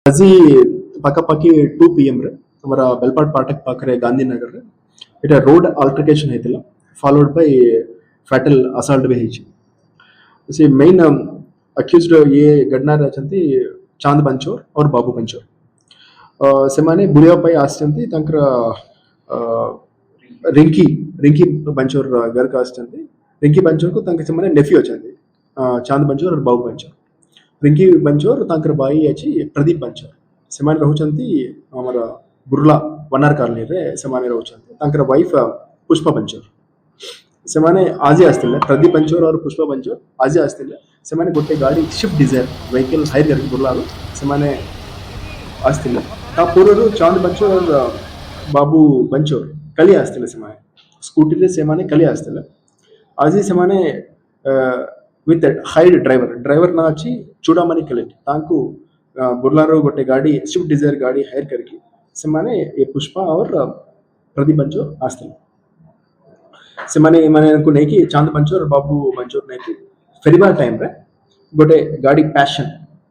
ଆଜି ପାଖାପାଖି 2 PM ରେ ଆମର ବେଲପାଟ ପାଟକ ପାଖରେ ଗାନ୍ଧୀନଗରରେ ଏଟା ରୋଡ ଅଲ୍ଟରକେସନ ହେଇଥିଲା ଫଲୋଡ ବାଇ ଫ୍ୟାଟାଲ ଆସାଲ୍ଟ ବି ହେଇଛି। ସେ ମେନ୍ ଆକ୍ୟୁଜ୍ଡ ये घटना ଅଛନ୍ତି ଚାନ୍ଦ ବଞ୍ଚୋର और ବାବୁ ବଞ୍ଚୋର। ସେମାନେ ବୁଲିବା ପାଇଁ ଆସିଛନ୍ତି ତାଙ୍କର रिंकी रिंकी बंचोर घर का ଆସିଛନ୍ତି। रिंकी बंचोर को ତାଙ୍କ ସେମାନେ ନେଫି ଅଛନ୍ତି ଚାନ୍ଦ ବଞ୍ଚୋର और ବାବୁ ବଞ୍ଚୋର। रिंकी बंचोर तांकर भाई अछि प्रदीप बंचोर सेमान रहउचंती हमर बुर्ला वनार कॉलोनी रे सेमाने रहउचंती तांकर वाइफ पुष्पा बंचोर सेमाने आज आस्तिले प्रदीप बंचोर और पुष्पा बंचोर आज आस्तिले सेमाने गोटे गाड़ी स्विफ्ट डिजायर व्हीकल हायर करके बुर्ला सेमाने आस्तिले ता पूर्वरु चांद बंचोर और बाबू बंचोर कली आस्तिले सेमाने स्कूटी रे सेमाने कली आस्तिले आज सेमाने विथ हाइड ड्राइवर ना अच्छी चूड़ामणि कलेक्ट तांको बुर्लारो गोटे गाड़ी स्विफ्ट डिजायर गाड़ी हायर करके से माने ये पुष्पा और प्रदीप बंचोर आस्ते से माने को नहीं कि चांद बंचोर और बाबू बंचोर नहीं कि फेरीबार टाइम रे गोटे गाड़ी पैशन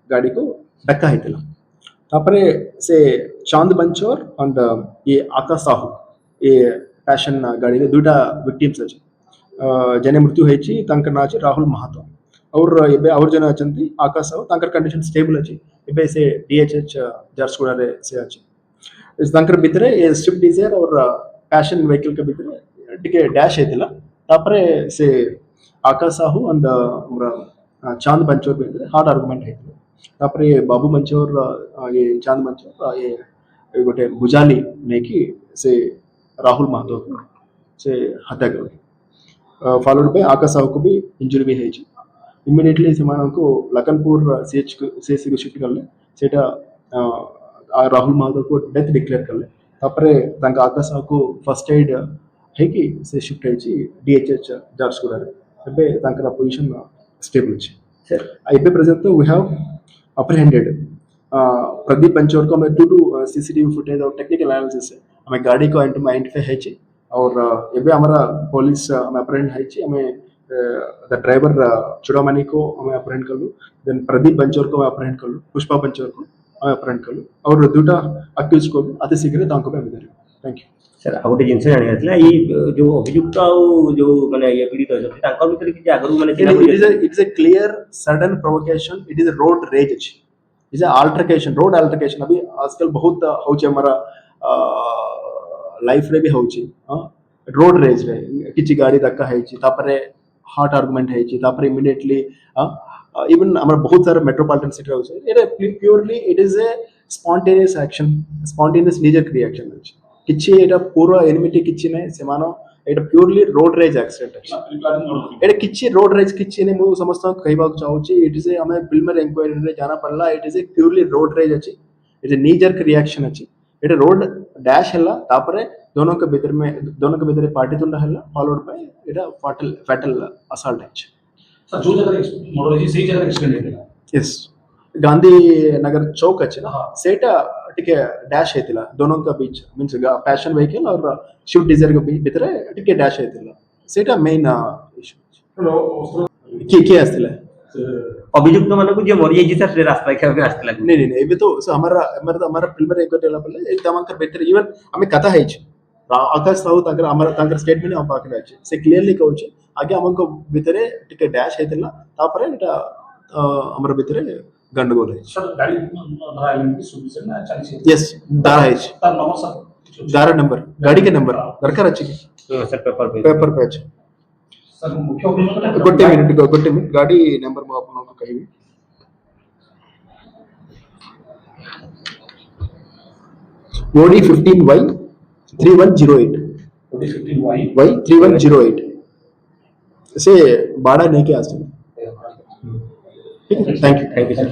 गाड़ी को धक्का हेतिला तापरे से चांद बंचोर और ये आकाश साहू ये पैशन गाड़ी रे दुटा विक्टिम्स अछि जने मृत्यु होइछि तांकर नाम अछि राहुल महातो और एबे और जन अछंती आकाश साहू तांकर कंडीशन स्टेबल अछि एबे से डीएचएच जर्सुड़ा रे से अछि इस तांकर भितरे ए स्विफ्ट डिजायर और पैशन व्हीकल के भितरे टिके डैश हेतिला तापरे से आकाश साहू अंड चांद बंचोर भितरे हार्ड आर्गुमेंट हेतिला तापरे बाबू बंचोर ये चांद बंचोर ये गोटे भुजाली नेकी से राहुल महतो से हत्या कर फॉलोड बाय आकाश साहू को भी इंजरी भी हेछि इमीडिएटली सेमान को लखनपुर सीएच को शिफ्ट करले सेटा राहुल महतो को डेथ डिक्लेयर करले तापरे तांका आकाश साहू को फर्स्ट एड है कि से शिफ्ट हेछि डीएचएच जारसुड़ा रे एबे तांका पोजीशन स्टेबल छै सर एबे प्रेजेंट वी हैव अप्रहेंडेड प्रदीप बंचोर को मैं टू सीसीटीवी फुटेज और टेक्निकल एनालिसिस से हमें गाड़ी को आइडेंटिफाई है और एबे हमारा पुलिस हमें अप्रहेंड है हमें द ड्राइवर चुड़ामणि को हमें अप्रहेंड कर लू देन प्रदीप बंचोर को हमें अप्रहेंड कर लू पुष्पा बंचोर को हमें अप्रहेंड कर लू और दुटा अक्यूज को अति शीघ्र तांको पे मिले थैंक यू सर आ गोटे जिंस जानि हतला ई जो अभियुक्त आ जो माने ये पीड़ित अछि तांको भीतर कि आगरु माने it is a clear sudden provocation it is a road rage it is a altercation road altercation अभी आजकल बहुत होचे हमारा लाइफ रे भी होची रोड रेज रे किछि गाड़ी धक्का हेछि तापरे हार्ट आर्गुमेंट हेछि तापरे इमीडिएटली इवन हमर बहुत सारा मेट्रोपॉलिटन सिटी होचे it purely it is a spontaneous action spontaneous nature creation अछि किछि एटा पूरा एनिमिटी किछि नै सेमानो एटा प्योरली रोड रेज एक्सीडेंट अछि एटा किछि रोड रेज किछि नै मु समस्त कहबा चाहूची इट इज ए हमें प्रिलिमिनरी इंक्वायरी रे जाना पड़ला it is a purely road rage अछि इट इज नेचर क्रिएशन अछि एटा रोड डैश हला तापरे दोनों के भीतर पार्टी तुंडा हला followed by Etah fatal assault अछि सर जो जगह मोटर अछि सही जगह एक्सीडेंट हेला यस गांधी नगर चौक अछि ना सेटा टिके डैश हेतिला दोनों का बीच मींस पैशन व्हीकल और स्विफ्ट डिजायर के भीतर टिके डैश हेतिला सेटा मेन इशू की आस्तिला अभियुक्त माने को जे मरि जाई सर रास्ता के आस्तिला नहीं एबे तो हमारा प्रिलिमिनरी इंक्वायरी ला पड़ले एक तमांकर भीतर इवन हमें कथा है आकाश साहू तांकर स्टेटमेंट हम पाखले अछि से क्लियरली कहू छै आगे हमको भीतर टिके डैश हेतिला तापरे एटा हमर भीतर गंडगोल है सर गाड़ी धारा एलिमेंट सुबिसन ना 40 यस धारा है तार नंबर सर धारा नंबर गाड़ी के नंबर दरकार अछि सर पेपर पे अछि सर मुख्य अभियुक्त गोटे मिनट गाड़ी नंबर मैं आपन को कहिबी ओडी 15Y 3108 ओडी 15Y 3108 से बाड़ा नहीं के आस्ते ठीक है थैंक यू सर